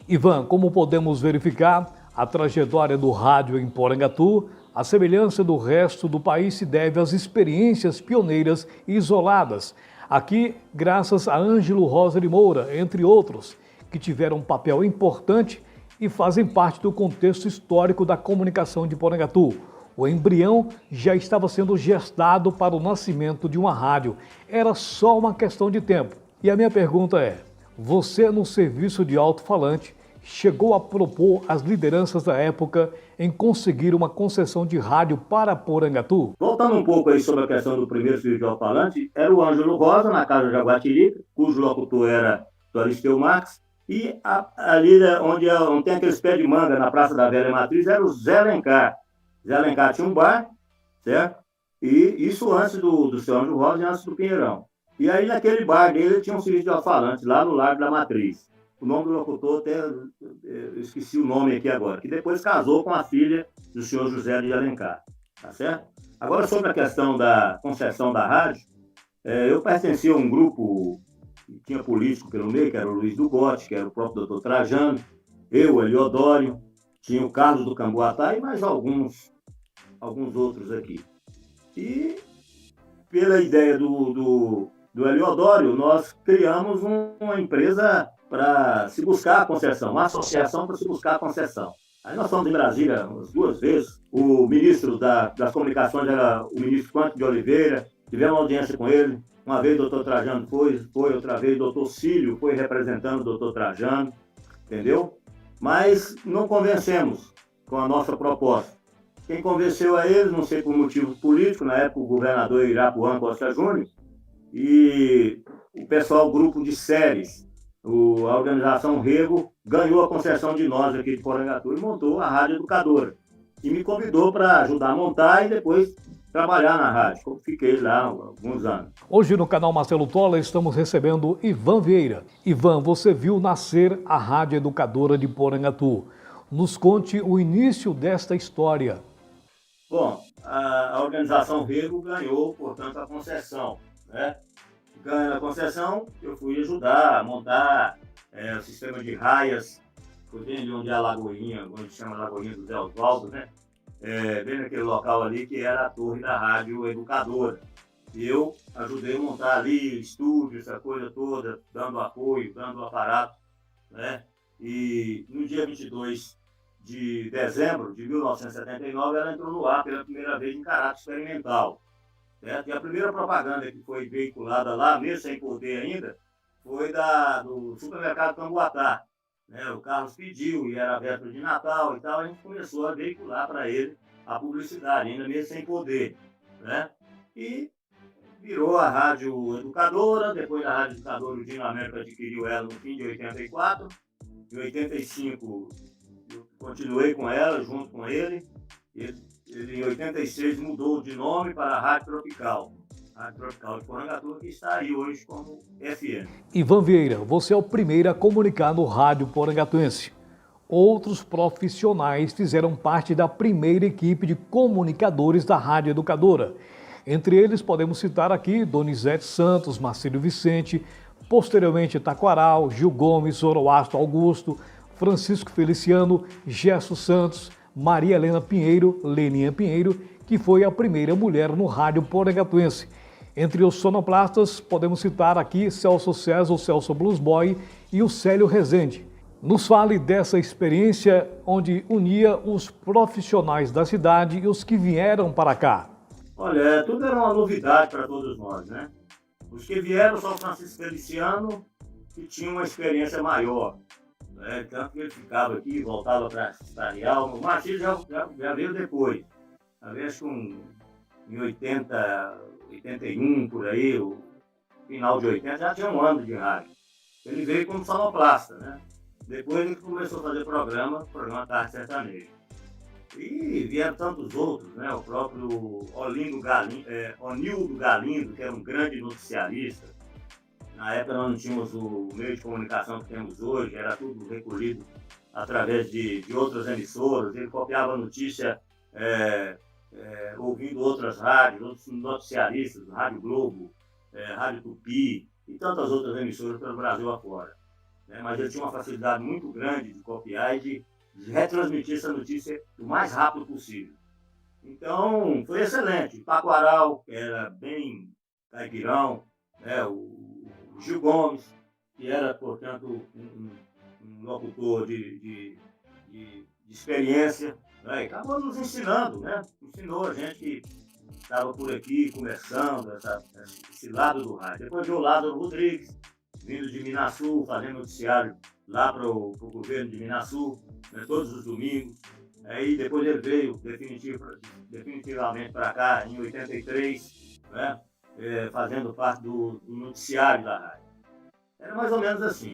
Ivan, como podemos verificar, a trajetória do rádio em Porangatu, a semelhança do resto do país se deve às experiências pioneiras e isoladas. Aqui, graças a Ângelo Rosa de Moura, entre outros, que tiveram um papel importante e fazem parte do contexto histórico da comunicação de Porangatu. O embrião já estava sendo gestado para o nascimento de uma rádio. Era só uma questão de tempo. E a minha pergunta é: você, no serviço de alto-falante, chegou a propor às lideranças da época em conseguir uma concessão de rádio para Porangatu? Voltando um pouco aí sobre a questão do primeiro serviço de alto-falante, era o Ângelo Rosa, na casa de Jaguatirica, cujo locutor era o Aristeu Marques, e ali onde tem aqueles pés de manga, na Praça da Velha Matriz, era o Zé Alencar. Zé Alencar tinha um bar, certo? E isso antes do seu Ângelo Rosa e antes do Pinheirão. E aí, naquele bar dele, tinha um serviço de alto-falante, lá no Largo da Matriz. O nome do locutor, até eu esqueci o nome aqui agora, que depois casou com a filha do senhor José de Alencar, tá certo? Agora, sobre a questão da concessão da rádio, eu pertencia a um grupo que tinha político pelo meio, que era o Luiz do Gotti, que era o próprio doutor Trajano, eu, Eliodório, tinha o Carlos do Camboatá e mais alguns outros aqui. E, pela ideia do Eliodório, nós criamos uma empresa para se buscar a concessão, uma associação para se buscar a concessão. Aí nós fomos em Brasília umas 2 vezes, o ministro das comunicações era o ministro Quanto de Oliveira, tivemos uma audiência com ele, uma vez o doutor Trajano foi, outra vez o doutor Cílio foi representando o doutor Trajano, entendeu? Mas não convencemos com a nossa proposta. Quem convenceu a eles, não sei por motivos políticos, na época o governador Irapuã Costa Júnior, e o pessoal, o grupo de séries, a organização Rego, ganhou a concessão de nós aqui de Porangatu e montou a Rádio Educadora. E me convidou para ajudar a montar e depois trabalhar na rádio, como fiquei lá há alguns anos. Hoje no canal Marcelo Tola estamos recebendo Ivan Vieira. Ivan, você viu nascer a Rádio Educadora de Porangatu. Nos conte o início desta história. Bom, a organização Rego ganhou, portanto, a concessão, né? Ganhando a concessão, eu fui ajudar a montar o sistema de raias, foi bem onde é a Lagoinha, onde chama Lagoinha do Zé Osvaldo, né? Bem naquele local ali que era a torre da Rádio Educadora. E eu ajudei a montar ali estúdio, essa coisa toda, dando apoio, dando aparato, né? E no dia 22 de dezembro de 1979, ela entrou no ar pela primeira vez em caráter experimental. Certo? E a primeira propaganda que foi veiculada lá, mesmo sem poder ainda, foi do supermercado Camboatá. Né? O Carlos pediu, e era véspera de Natal e tal, a gente começou a veicular para ele a publicidade, ainda mesmo sem poder. Né? E virou a Rádio Educadora, depois da Rádio Educadora o Dino América adquiriu ela no fim de 84, em 85 eu continuei com ela, junto com ele, ele em 86 mudou de nome para a Rádio Tropical. Rádio Tropical de Porangatu, que está aí hoje como FM. Ivan Vieira, você é o primeiro a comunicar no rádio porangatuense. Outros profissionais fizeram parte da primeira equipe de comunicadores da Rádio Educadora. Entre eles podemos citar aqui Donizete Santos, Marcílio Vicente, posteriormente Taquaral, Gil Gomes, Zoroastro Augusto, Francisco Feliciano, Gerson Santos, Maria Helena Pinheiro, Leninha Pinheiro, que foi a primeira mulher no rádio porangatuense. Entre os sonoplastas, podemos citar aqui Celso César, o Celso Blues Boy e o Célio Rezende. Nos fale dessa experiência onde unia os profissionais da cidade e os que vieram para cá. Olha, tudo era uma novidade para todos nós, né? Os que vieram são o Francisco Feliciano, que tinha uma experiência maior. Tanto que ele ficava aqui, voltava para Estarial. O Martins já veio depois. Talvez em 80, 81, por aí, o final de 80, já tinha um ano de rádio. Ele veio como sonoplasta, né? Depois ele começou a fazer programa Tarde Sertanejo. E vieram tantos outros, né? O próprio Onildo Galindo, que era um grande noticiarista. Na época nós não tínhamos o meio de comunicação que temos hoje, era tudo recolhido através de outras emissoras. Ele copiava a notícia ouvindo outras rádios, outros noticiaristas, Rádio Globo, Rádio Tupi e tantas outras emissoras pelo Brasil afora. né? Mas ele tinha uma facilidade muito grande de copiar e de retransmitir essa notícia o mais rápido possível. Então, foi excelente. O Paco Aral, que era bem caipirão, né? O Gil Gomes, que era, portanto, um locutor de experiência, né? E acabou nos ensinando, né? Ensinou a gente que estava por aqui começando esse lado do rádio. Depois veio o Lázaro Rodrigues, vindo de Minasul, fazendo noticiário lá para o governo de Minasul, né, todos os domingos. Aí depois ele veio definitivamente para cá em 83, né, fazendo parte do noticiário da rádio. Era mais ou menos assim.